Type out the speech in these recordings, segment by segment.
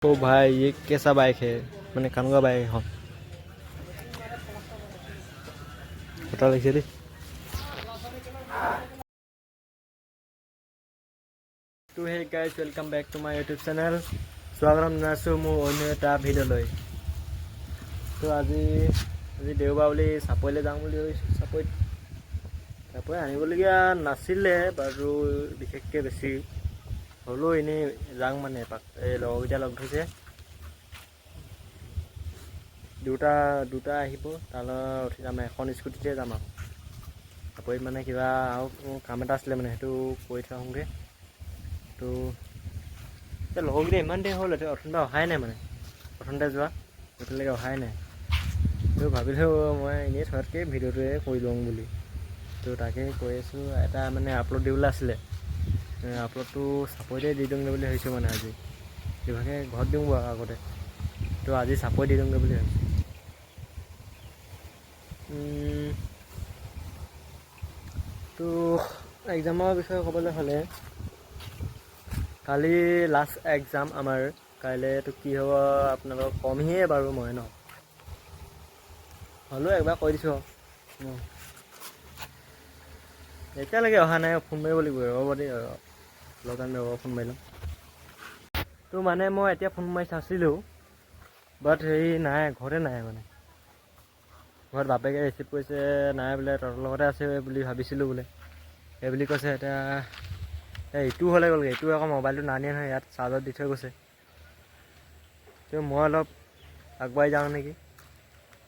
ओ भाई ये कैसा बाइक है मैंने कानूंगा बाइक हाँ पता लगे रे तो hey guys welcome back to my YouTube channel स्वागतम जनाइছোঁ মোৰ অন্য এটা ভিডিঅ'লৈ তো আজি দেওবাৰ বুলি চাপৰিলৈ যাওঁ বুলি ভাবিছোঁ চাপৰি আনিবলগীয়া নাছিলে বাৰু বিশেষকৈ বেছি হ'লেও এনেই যাওঁ মানে এপাক এই লগৰকেইটা লগ ধৰিছে দুটা আহিব তালৈ উঠি যাম এখন স্কুটিতে যাম আৰু চাপৰিত মানে কিবা আৰু কাম এটা আছিলে মানে সেইটো কৰি থৈ আহোঁগৈ তো এতিয়া লগৰকেইটা ইমান দেৰি হ'ল এতিয়া অথনিতে অহাই নাই মানে প্ৰথমতে যোৱা এতিয়ালৈকে অহাই নাই তো ভাবিলোঁ মই এনেই থকাতকৈ ভিডিঅ'টোৱে কৰি লওঁ বুলি তো তাকে কৈ আছোঁ এটা মানে আপলোড দিবলৈ আছিলে আপলোডটো চাপৰিতে দি দিওঁগৈ বুলি ভাবিছোঁ মানে আজি কিবাকৈ ঘৰত দিওঁ বাৰু আগতে তো আজি চাপৰি দি দিওঁগৈ বুলি ভাবিছোঁ তো এক্সামৰ বিষয়ে ক'বলৈ হ'লে কালি লাষ্ট এক্সাম আমাৰ কাইলৈতো কি হ'ব আপোনালোকক কমহিয়ে বাৰু মই ন হ'লেও একবাৰ কৈ দিছোঁ এতিয়ালৈকে অহা নাই ফোন মাৰিব লাগিব ৰ'ব দেই লগা ৰ'ব ফোন মাৰি ল'ম তো মানে মই এতিয়া ফোন মাৰি চাইছিলোঁ বাট হেৰি নাই ঘৰতে নাই মানে ঘৰত বাপেকে ৰিচিভ কৰিছে নাই বোলে তহঁতৰ লগতে আছে বুলি ভাবিছিলোঁ বোলে সেই বুলি কৈছে এতিয়া ইটো হ'লে গ'লগৈ ইটো আকৌ মোবাইলটো নানিয়ে নহয় ইয়াত চাৰ্জত দি থৈ গৈছে তো মই অলপ আগবাঢ়ি যাওঁ নেকি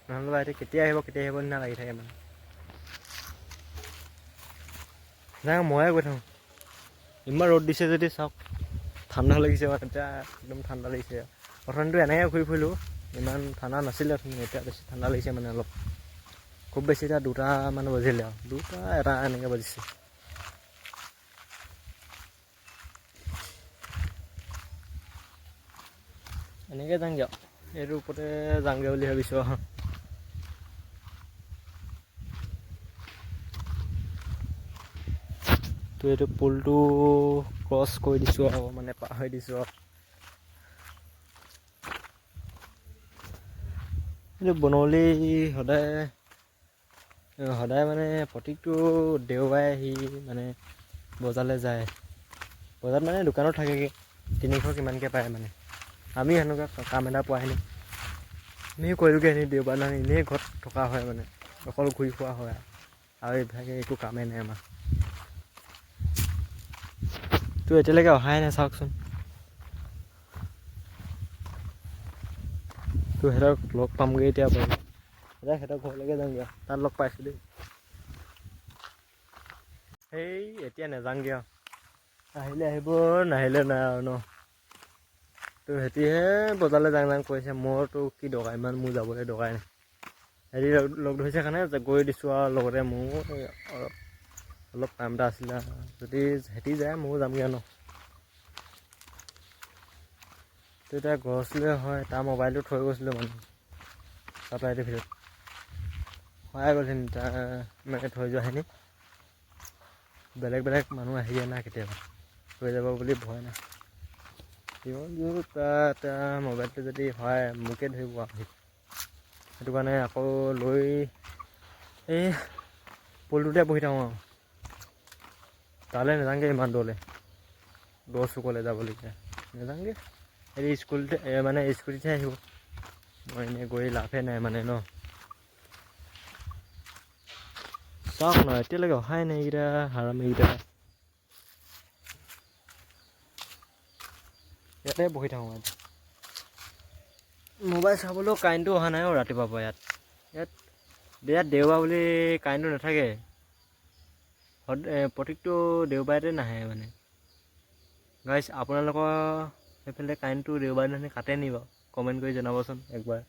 নহ'লে বা এতিয়া কেতিয়া আহিব নিচিনা লাগি থাকে মানে নাই ময়ে গৈ থাকোঁ ইমান ৰ'দ দিছে যদি চাওক ঠাণ্ডা লাগিছে মানে এতিয়া একদম ঠাণ্ডা লাগিছে প্ৰথমটো এনেকৈ ঘূৰি ফুৰিলোঁ ইমান ঠাণ্ডা নাছিলে এতিয়া বেছি ঠাণ্ডা লাগিছে মানে অলপ খুব বেছি এতিয়া 2টা মান বাজিলে আৰু 2টা 1টা এনেকৈ বাজিছে এনেকৈ যাওঁগৈ আৰু এইটোৰ ওপৰতে যাওঁগৈ বুলি ভাবিছোঁ আৰু তো এইটো পুলটো ক্ৰছ কৰি দিছোঁ আৰু মানে পাৰ হৈ দিছোঁ আৰু এইটো বনৌলি সদায় মানে প্ৰত্যেকটো দেওবাৰে আহি মানে বজাৰলৈ যায় বজাৰত মানে দোকানত থাকেগৈ 300 কিমানকৈ পায় মানে আমি সেনেকুৱা কাম এটা পোৱাই নাই আমিও কৰিলোঁগৈ এনেই দেওবাৰ দিনাখন এনেই ঘৰত থকা হয় মানে অকল ঘূৰি ফুৰা হয় আৰু এইভাগে একো কামেই নাই আমাৰ তো এতিয়ালৈকে অহাই নাই চাওকচোন তো সিহঁতক লগ পামগৈ এতিয়া বাৰু এতিয়া সিহঁতৰ ঘৰলৈকে যামগৈ তাত লগ পাইছোঁ দেই সেই এতিয়া নাযাওঁগৈ আৰু আহিলে আহিব নাহিলে নাই আৰু ন তো সিহঁতিহে বজাৰলৈ যাং কৈছে মোৰতো কি দৰকাৰ ইমান মোৰ যাবলৈ দৰকাৰ নাই সিহঁতি লগ ধৰিছে কাৰণে গৈ দিছোঁ আৰু লগতে মোৰ অলপ কাম এটা আছিলে যদি সিহঁতি যায় ময়ো যামগৈ ন তো এতিয়া গছলৈ হয় তাৰ মোবাইলটো থৈ গৈছিলোঁ মানে চাপ্লাইটোৰ ভিতৰত সহায় কৰিছিল তাৰ মানে থৈ যোৱাখিনি বেলেগ মানুহ আহি দিয়ে না কেতিয়াবা থৈ যাব বুলি ভয় নাই যিমান দূৰ তাৰ মোবাইলটো যদি হয় মোকে ধৰিব আহি সেইটো কাৰণে আকৌ লৈ এই পুলটোতে বহি থাকোঁ আৰু তালৈ নাযাওঁগৈ ইমান দূৰলৈ দূৰ চুকলৈ যাবলগীয়া নাযাওঁগৈ এই স্কুলতে মানে স্কুটিতহে আহিব মই এনেই গৈ লাভে নাই মানে ন চাওক ন এতিয়ালৈকে অহাই নাই এইকেইটা হাৰামীকেইটা ইয়াতে বহি থাকোঁ মোবাইল চাবলৈও কাৰেণ্টটো অহা নাই আৰু ৰাতিপুৱাৰ পৰা ইয়াত দেওবাৰ বুলি কাৰেণ্টটো নাথাকে প্ৰত্যেকটো দেওবাৰতে নাহে মানে গাইছ আপোনালোকৰ সেইফালে কাৰেণ্টটো দেওবাৰ দিনাখনি কাটে নি বাৰু কমেণ্ট কৰি জনাবচোন একবাৰ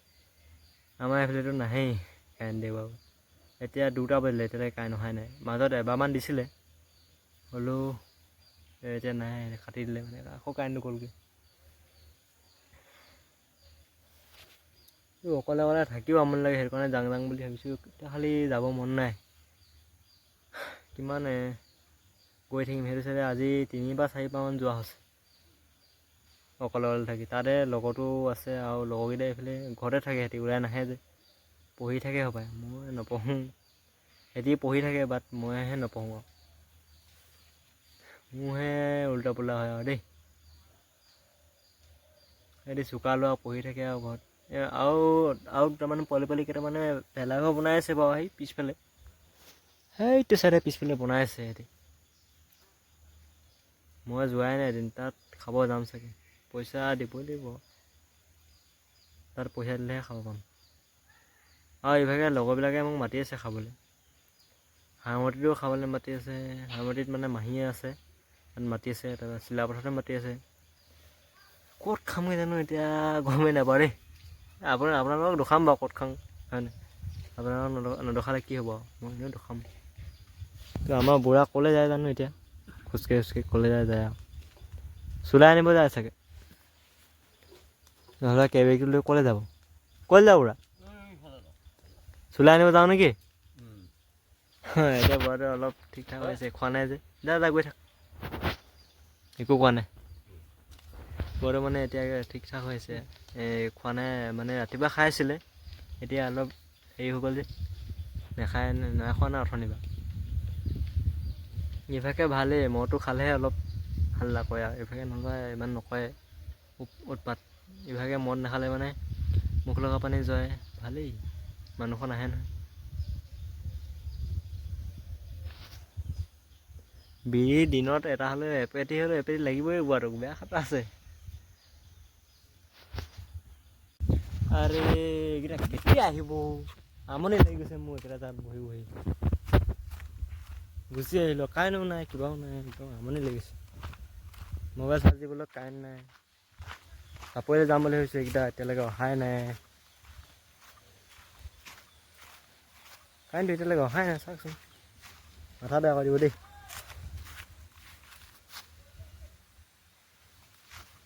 আমাৰ এইফালেতো নাহেই কাৰেণ্ট দেওবাৰ এতিয়া 2টা বাজিলে এতিয়ালৈকে কাৰেণ্ট অহাই নাই মাজত এবাৰমান দিছিলে হ'লেও এতিয়া নাই কাটি দিলে মানে আকৌ কাৰেণ্টটো গ'লগৈ অকলে থাকিও আমনি লাগে সেইটো কাৰণে যাং বুলি ভাবিছোঁ এতিয়া খালি যাব মন নাই কিমান গৈ থাকিম সেইটো চাইডে আজি 3 বা 4 বাৰমান যোৱা হৈছে অকলে অকলে থাকি তাতে লগৰটো আছে আৰু লগৰকেইটা এইফালে ঘৰতে থাকে, সিহঁতি ওলাই নাহে যে পঢ়ি থাকে হপায়, মই নপঢ়োঁ। সিহঁতি পঢ়ি থাকে বাট মইহে নপঢ়োঁ আৰু মোৰহে উল্টা পুল্টা হয় আৰু দেই। সিহঁতি চোকা ল'ৰা পঢ়ি থাকে আৰু ঘৰত আৰু তাৰমানে পোৱালি কেইটামানে ভেলাঘৰ বনাই আছে বাৰু সেই পিছফালে, সেইটো চাইডে পিছফালে বনাই আছে সিহঁতি। মই যোৱাই নাই এদিন, তাত খাব যাম চাগে, পইচা দিবই লাগিব, তাত পইচা দিলেহে খাব পাম। আৰু ইভাগে লগৰবিলাকে মোক মাতি আছে খাবলৈ, হাৰমতিতো খাবলৈ মাতি আছে। হাৰমতিত মানে মাহীয়ে আছে, তাত মাতি আছে। তাৰপৰা চিলাপথাৰতো মাতি আছে। ক'ত খামগৈ জানো এতিয়া গমেই নাপাওঁ দেই। আপোনালোকক দেখাম বাৰু ক'ত খাওঁ, হয়নে? আপোনালোকক নেদেখালে কি হ'ব আৰু, মই এনেও দেখাম। তো আমাৰ বুঢ়া ক'লৈ যায় জানো এতিয়া, খোজকাঢ়ি ক'লৈ যায় আৰু চুলাই আনিব যায় চাগে, নহ'লে কেবেটো লৈ ক'লৈ যাব? ক'লৈ যাব বুঢ়া? চুলাই আনিব যাওঁ নেকি? এতিয়া বুঢ়াটো অলপ ঠিক ঠাক হৈছে, খোৱা নাই যে। যা গৈ থাক, একো কোৱা নাই। বুঢ়াটো মানে এতিয়া ঠিক ঠাক হৈছে, খোৱা নাই মানে ৰাতিপুৱা খাই আছিলে, এতিয়া অলপ হেৰি হৈ গ'ল যে, নাই খোৱা নাই অথনিৰ পৰা। ইভাগে ভালেই, মইতো খালেহে অলপ হাল্লা কৰে আৰু ইভাগে নহ'লে ইমান নকৰে উৎপাত। ইভাগে মদ নাখালে মানে মুখ লগা পানী যায়, ভালেই মানুহখন আহে নহয়। বিড়ি দিনত এটা হ'লেও এপেটি লাগিবই বুঢ়াটোক, বেয়া খাটৰা আছে। আৰে এইকেইটা কেতিয়া আহিব, আমনি লাগি গৈছে মোৰ এইকেইটা তাত বহি বহি। গুচি আহিলোঁ, কাৰেণ্টো নাই কিবাও নাই, একদম আমনি লাগিছে। মোবাইল চাৰ্জ দিবলৈ কাৰেণ্ট নাই। চাপৰিলৈ যাম বুলি ভাবিছোঁ, এইকেইটা এতিয়ালৈকে অহাই নাই। কাৰেণ্টটো এতিয়ালৈকে অহাই নাই, চাওকচোন মাথা বেয়া কৰি দিব দেই।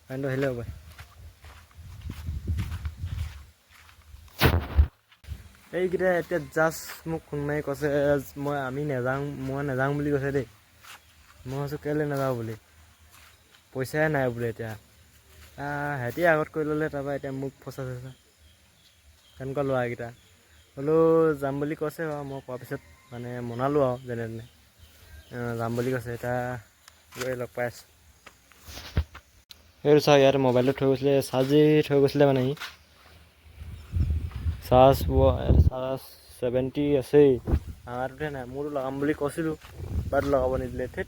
কাৰেণ্টটো আহিলে হ'ব। এইকেইটা এতিয়া জাষ্ট মোক ফোন মাৰি কৈছে, মই নাযাওঁ বুলি কৈছে দেই। মই কৈছোঁ কেলৈ নাযাওঁ বুলি, পইচাই নাই বোলে এতিয়া। সিহঁতি আগত কৰি ল'লে, তাৰপৰা এতিয়া মোক ফচাইছে। তেনেকুৱা ল'ৰা এইকেইটা, হ'লেও যাম বুলি কৈছে বাৰু, মই কোৱাৰ পিছত মানে মনালোঁ আৰু যেনে তেনে যাম বুলি কৈছে। এতিয়া গৈ লগ পাই আছোঁ। সেইটো চাওক, ইয়াতে মোবাইলটো থৈ গৈছিলে, চাৰ্জ দি থৈ গৈছিলে মানে সি। চাৰ্জ 70 আছেই, আমাৰটোতহে নাই। মোৰতো লগাম বুলি কৈছিলোঁ, বাট লগাব নিদিলে। ধেত,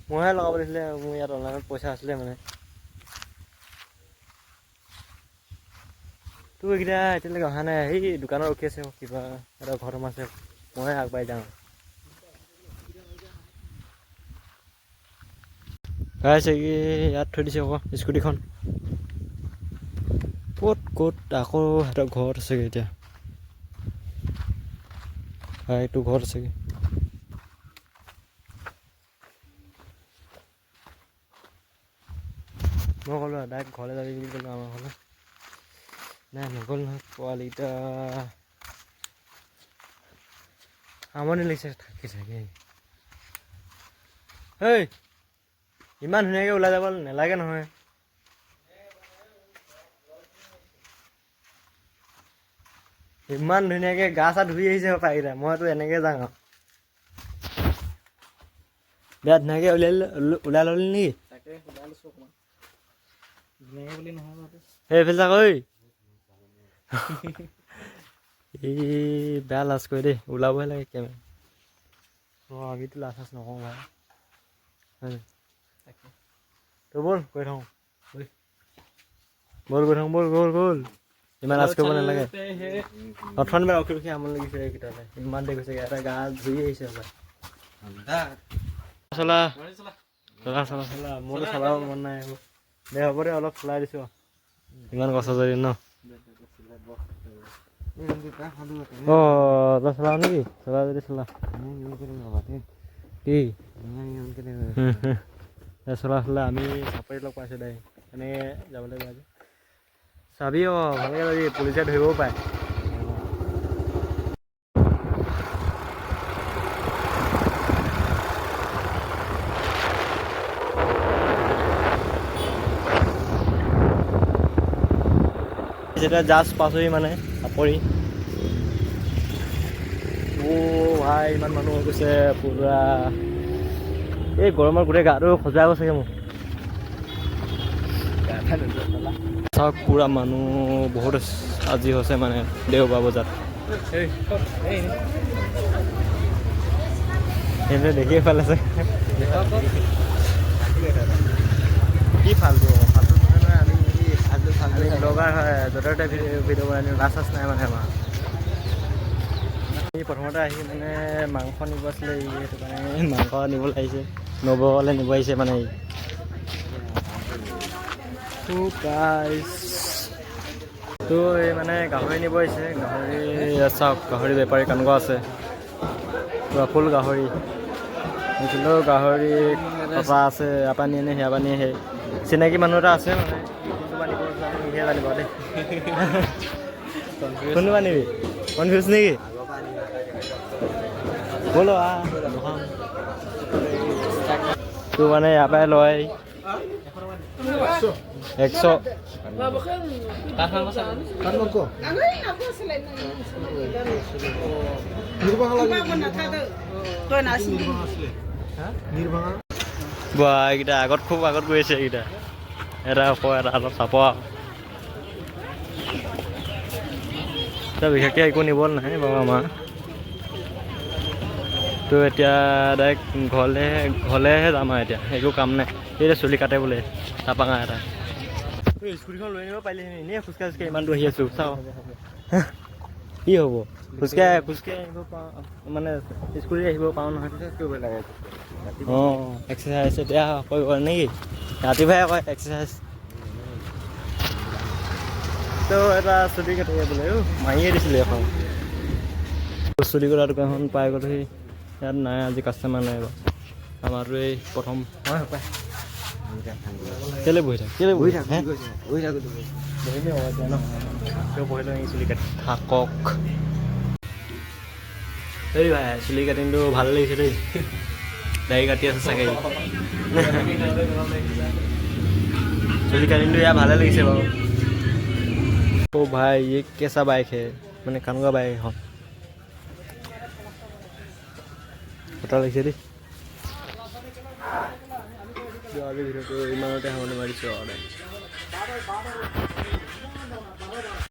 মইহে লগাব নিদিলে, মোৰ ইয়াত অনলাইনত পইচা আছিলে মানে। তোৰ এইকেইটা এতিয়ালৈকে অহা নাই, সেই দোকানত ৰখি আছে কিবা এটা ঘৰত সোমাইছে, মইহে আগবাঢ়ি যাওঁ। ইয়াত থৈ দিছে আকৌ স্কুটিখন। ক'ত আকৌ সিহঁতৰ ঘৰত আছেগৈ এতিয়া। এইটো ঘৰত আছেগৈ। মই ক'লোঁ ডাইৰেক্ট ঘৰলৈ যাবি বুলি ক'লোঁ, আমাৰ ঘৰলৈ। নাই নগ'ল নহয়, পোৱালিকেইটা আমনি লাগিছে থাকি। ইমান ধুনীয়াকৈ ওলাই যাব নালাগে নহয়। ইমান ধুনীয়াকৈ গা চা ধুই আহিছে পাইকেইটা, মইতো এনেকৈ যাওঁ আৰু। বিয়া ধুনীয়াকৈ ওলাই ল'লি নেকি? তাকে ওলাই লৈছোঁ অকণমান, ধুনীয়াকৈ বুলি নহয় বাৰু। এইফালে যাক ঐ। এই বেয়া লাজ কৰে দেই, ওলাবহে লাগে কেমেৰা। আমিতো লাজ চাজ নকৰোঁ ভাই, হয় তাকে। তই ব'ল গৈ থাকোঁ, ব'ল। ইমান লাজ কৰিব নালাগে। অথনিবাৰ ৰখি আমনি লাগিছে এইকেইটালে, ইমান দেৰি গৈছে, এটা গা ধুই আহিছে হপায়। চলা মোৰতো চলাব মন নাই এইবোৰ। দে হ'ব দে, অলপ চলাই দিছোঁ আৰু ইমান কষ্ট যদি ন। তই চলাৱ নেকি? চলাৱ যদি চলা। কি চলা আমি চাপৰিত লগ পাইছোঁ দে, এনেকৈ যাবলৈ বেয়া যে। চাবি ভালকৈ যাবি, পুলিচে ধৰিবও পাৰে। আহিছে এতিয়া জাষ্ট পাছহি মানে চাপৰি ভাই ইমান মানুহ হৈ গৈছে পুৰা এই গৰমত গোটেই গাটো খজুৱাই গৈছেগে মোক চাওক পুৰা মানুহ বহুত আজি হৈছে মানে দেওবাৰ বজাত এনে দেখিয়ে পেলাইছে কি ফাল্টু ফাল্টু নহয় আমি ব্লগাৰ হয় য'তে ত'তে ভিডিঅ' বনাই দিওঁ লাজ চাজ নাই মানে আমাৰ প্ৰথমতে আহি মানে মাংস নিব আছিলে সেইটো কাৰণে মাংস নিবলৈ আহিছে নবৌলে নিব আহিছে মানে তো এই মানে গাহৰি নিব আহিছে গাহৰি চাওক গাহৰি বেপাৰী কেনেকুৱা আছে পুৰা ফুল গাহৰি কিন্তু গাহৰি কটা আছে ইয়াৰ পৰা নিয়ে নে সেয়া পৰা নিয়ে সেই চিনাকি মানুহ এটা আছে মানে কোনটো পৰা নিব সিহে জানিব দেই কোনটো পৰা নিবি কনফিউজ নেকি বলো তো মানে ইয়াৰ পৰাই লয় 100 এইকেইটা আগত খুব আগত গৈ আছে এইকেইটা এটা ওপৰ এটা অলপ চাপৰ বিশেষকৈ একো নিব নাই বাৰু আমাৰ তো এতিয়া ডাইৰেক্ট ঘৰলৈহে যাম আৰু এতিয়া একো কাম নাই এতিয়া চুলি কাটে বোলে তাপাঙা এটা স্কুটিখন লৈ আনিব পাৰিলে এনেই খোজকাঢ়ি ইমান দূৰ আহি আছোঁ চাওঁ কি হ'ব খোজকাঢ়ি আহিব পাৰোঁ মানে স্কুটি আহিব পাৰোঁ নহয় কৰিব লাগে অঁ এক্সাৰচাইজ এতিয়া কৰিব নেকি ৰাতিপুৱাই কয় এক্সাৰচাইজ তো এটা চুলি কাটি বোলে মাৰিয়ে দিছিলে এখন চুলি কটা দোকানখন পাই গ'লোহি ইয়াত নাই আজি কাষ্টমাৰ নাই বাৰু আমাৰতো এই প্ৰথম হয় পায় কেলৈ বহি থাক বহি লৈ চুলি কাটি থাকক এই ভাই চুলি কাটিংটো ভাল লাগিছে দেই দাড়ি কাটি আছে চাগে চুলি কাটিংটো ইয়াৰ ভালে লাগিছে বাৰু ভাই ये कैसा बाइक है মানে কেনেকুৱা বাইক এখন কথা লাগিছে দেই ভিডিঅ'টো ইমানতে সামৰণি মাৰিছোঁ আৰু